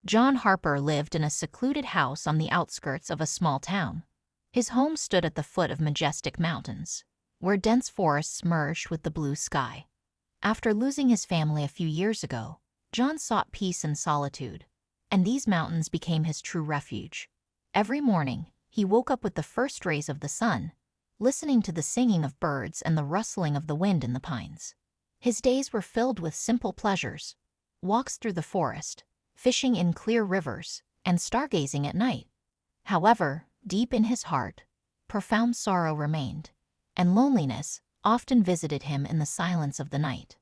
John Harper lived in a secluded house on the outskirts of a small town. His home stood at the foot of majestic mountains, where dense forests merged with the blue sky. After losing his family a few years ago, John sought peace and solitude, and these mountains became his true refuge. Every morning, he woke up with the first rays of the sun, listening to the singing of birds and the rustling of the wind in the pines. His days were filled with simple pleasures: walks through the forest, fishing in clear rivers, and stargazing at night. However, deep in his heart, profound sorrow remained, and loneliness often visited him in the silence of the night.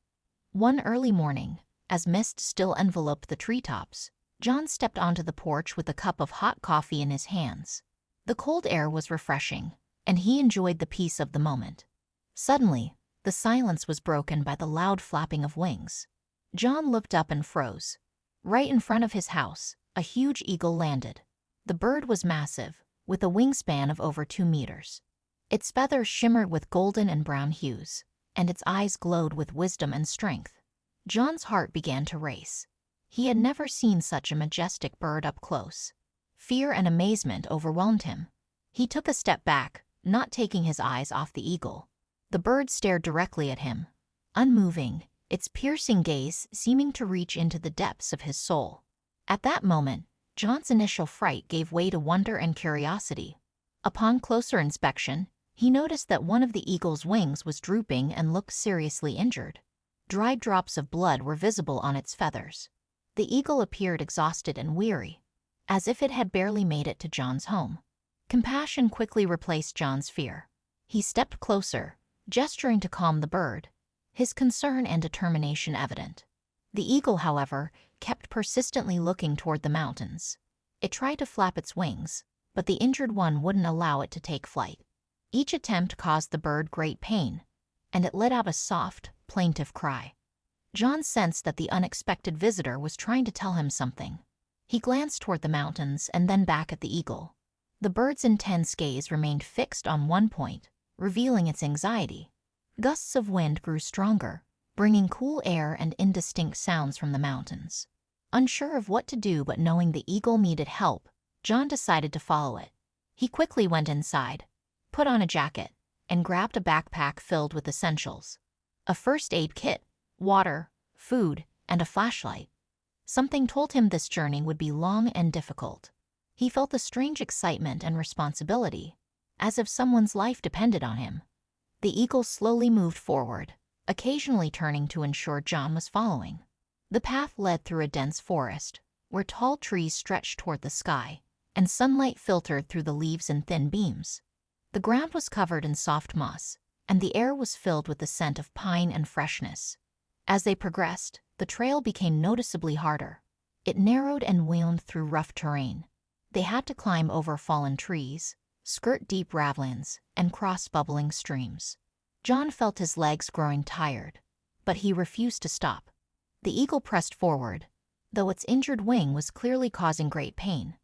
One early morning, as mist still enveloped the treetops, John stepped onto the porch with a cup of hot coffee in his hands. The cold air was refreshing, and he enjoyed the peace of the moment. Suddenly, the silence was broken by the loud flapping of wings. John looked up and froze. Right in front of his house, a huge eagle landed. The bird was massive, with a wingspan of over 2 meters. Its feathers shimmered with golden and brown hues, and its eyes glowed with wisdom and strength. John's heart began to race. He had never seen such a majestic bird up close. Fear and amazement overwhelmed him. He took a step back, not taking his eyes off the eagle. The bird stared directly at him, unmoving, its piercing gaze seeming to reach into the depths of his soul. At that moment, John's initial fright gave way to wonder and curiosity. Upon closer inspection, he noticed that one of the eagle's wings was drooping and looked seriously injured. Dry drops of blood were visible on its feathers. The eagle appeared exhausted and weary, as if it had barely made it to John's home. Compassion quickly replaced John's fear. He stepped closer, gesturing to calm the bird, his concern and determination evident. The eagle, however, kept persistently looking toward the mountains. It tried to flap its wings, but the injured one wouldn't allow it to take flight. Each attempt caused the bird great pain, and it let out a soft, plaintive cry. John sensed that the unexpected visitor was trying to tell him something. He glanced toward the mountains and then back at the eagle. The bird's intense gaze remained fixed on one point, revealing its anxiety. Gusts of wind grew stronger, bringing cool air and indistinct sounds from the mountains. Unsure of what to do but knowing the eagle needed help, John decided to follow it. He quickly went inside, put on a jacket, and grabbed a backpack filled with essentials: a first aid kit, water, food, and a flashlight. Something told him this journey would be long and difficult. He felt a strange excitement and responsibility, as if someone's life depended on him. The eagle slowly moved forward, occasionally turning to ensure John was following. The path led through a dense forest, where tall trees stretched toward the sky, and sunlight filtered through the leaves in thin beams. The ground was covered in soft moss, and the air was filled with the scent of pine and freshness. As they progressed, the trail became noticeably harder. It narrowed and wound through rough terrain. They had to climb over fallen trees, skirt deep ravines, and cross bubbling streams. John felt his legs growing tired, but he refused to stop. The eagle pressed forward, though its injured wing was clearly causing great pain.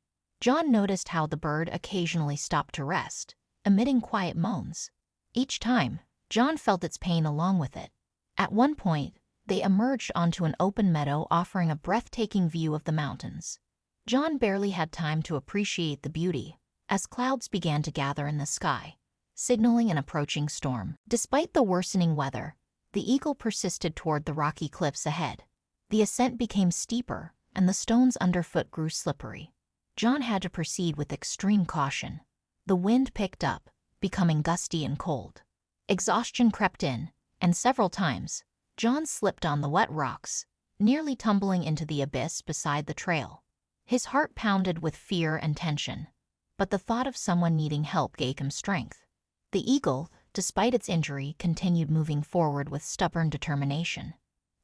John noticed how the bird occasionally stopped to rest, emitting quiet moans. Each time, John felt its pain along with it. At one point, they emerged onto an open meadow offering a breathtaking view of the mountains. John barely had time to appreciate the beauty, as clouds began to gather in the sky, signaling an approaching storm. Despite the worsening weather, the eagle persisted toward the rocky cliffs ahead. The ascent became steeper, and the stones underfoot grew slippery. John had to proceed with extreme caution. The wind picked up, becoming gusty and cold. Exhaustion crept in, and several times, John slipped on the wet rocks, nearly tumbling into the abyss beside the trail. His heart pounded with fear and tension, but the thought of someone needing help gave him strength. The eagle, despite its injury, continued moving forward with stubborn determination,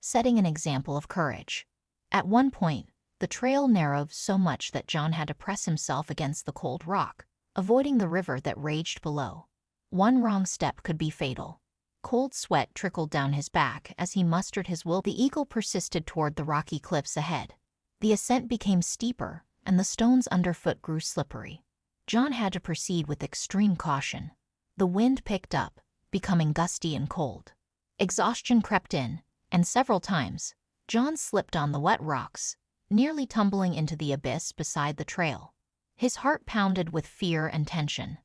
setting an example of courage. At one point, the trail narrowed so much that John had to press himself against the cold rock, avoiding the river that raged below. One wrong step could be fatal. Cold sweat trickled down his back as he mustered his will. The eagle persisted toward the rocky cliffs ahead. The ascent became steeper, and the stones underfoot grew slippery. John had to proceed with extreme caution. The wind picked up, becoming gusty and cold. Exhaustion crept in, and several times, John slipped on the wet rocks, nearly tumbling into the abyss beside the trail. His heart pounded with fear and tension,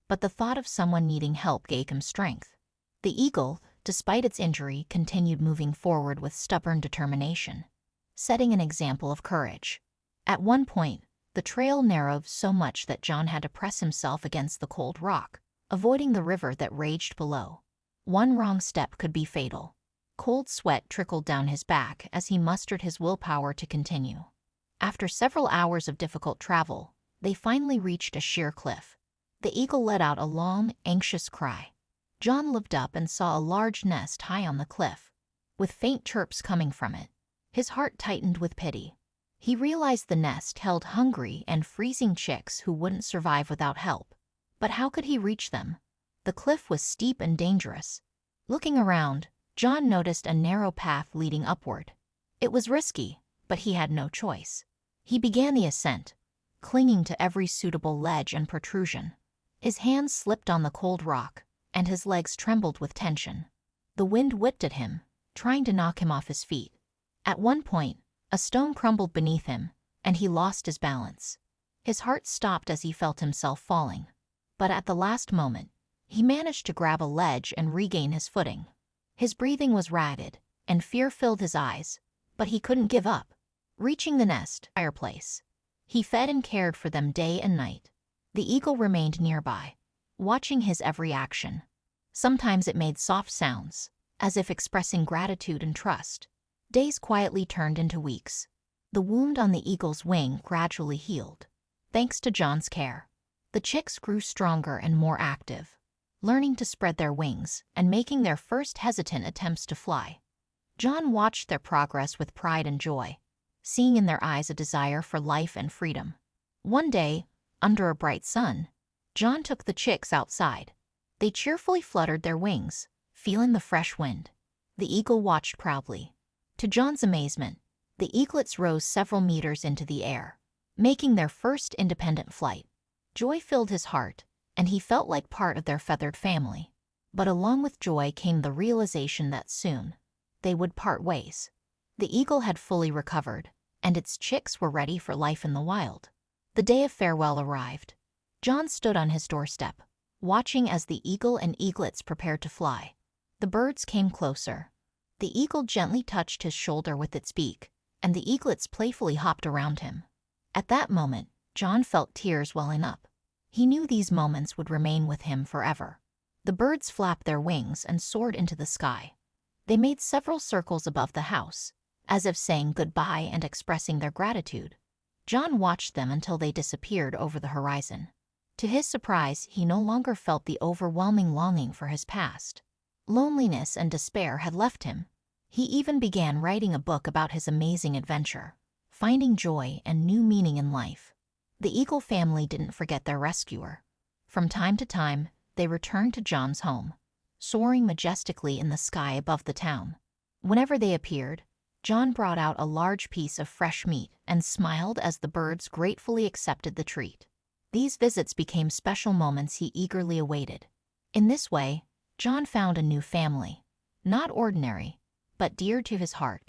but the thought of someone needing help gave him strength. The eagle, despite its injury, continued moving forward with stubborn determination, setting an example of courage. At one point, the trail narrowed so much that John had to press himself against the cold rock, avoiding the river that raged below. One wrong step could be fatal. Cold sweat trickled down his back as he mustered his willpower to continue. After several hours of difficult travel, they finally reached a sheer cliff. The eagle let out a long, anxious cry. John looked up and saw a large nest high on the cliff, with faint chirps coming from it. His heart tightened with pity. He realized the nest held hungry and freezing chicks who wouldn't survive without help. But how could he reach them? The cliff was steep and dangerous. Looking around, John noticed a narrow path leading upward. It was risky, but he had no choice. He began the ascent, clinging to every suitable ledge and protrusion. His hands slipped on the cold rock, and his legs trembled with tension. The wind whipped at him, trying to knock him off his feet. At one point, a stone crumbled beneath him, and he lost his balance. His heart stopped as he felt himself falling. But at the last moment, he managed to grab a ledge and regain his footing. His breathing was ragged, and fear filled his eyes, but he couldn't give up. Reaching the fireplace, he fed and cared for them day and night. The eagle remained nearby, watching his every action. Sometimes it made soft sounds, as if expressing gratitude and trust. Days quietly turned into weeks. The wound on the eagle's wing gradually healed, thanks to John's care. The chicks grew stronger and more active, learning to spread their wings and making their first hesitant attempts to fly. John watched their progress with pride and joy, seeing in their eyes a desire for life and freedom. One day, under a bright sun, John took the chicks outside. They cheerfully fluttered their wings, feeling the fresh wind. The eagle watched proudly. To John's amazement, the eaglets rose several meters into the air, making their first independent flight. Joy filled his heart, and he felt like part of their feathered family. But along with joy came the realization that soon they would part ways. The eagle had fully recovered, and its chicks were ready for life in the wild. The day of farewell arrived. John stood on his doorstep, watching as the eagle and eaglets prepared to fly. The birds came closer. The eagle gently touched his shoulder with its beak, and the eaglets playfully hopped around him. At that moment, John felt tears welling up. He knew these moments would remain with him forever. The birds flapped their wings and soared into the sky. They made several circles above the house, as if saying goodbye and expressing their gratitude. John watched them until they disappeared over the horizon. To his surprise, he no longer felt the overwhelming longing for his past. Loneliness and despair had left him. He even began writing a book about his amazing adventure, finding joy and new meaning in life. The eagle family didn't forget their rescuer. From time to time, they returned to John's home, soaring majestically in the sky above the town. Whenever they appeared, John brought out a large piece of fresh meat and smiled as the birds gratefully accepted the treat. These visits became special moments he eagerly awaited. In this way, John found a new family, not ordinary, but dear to his heart.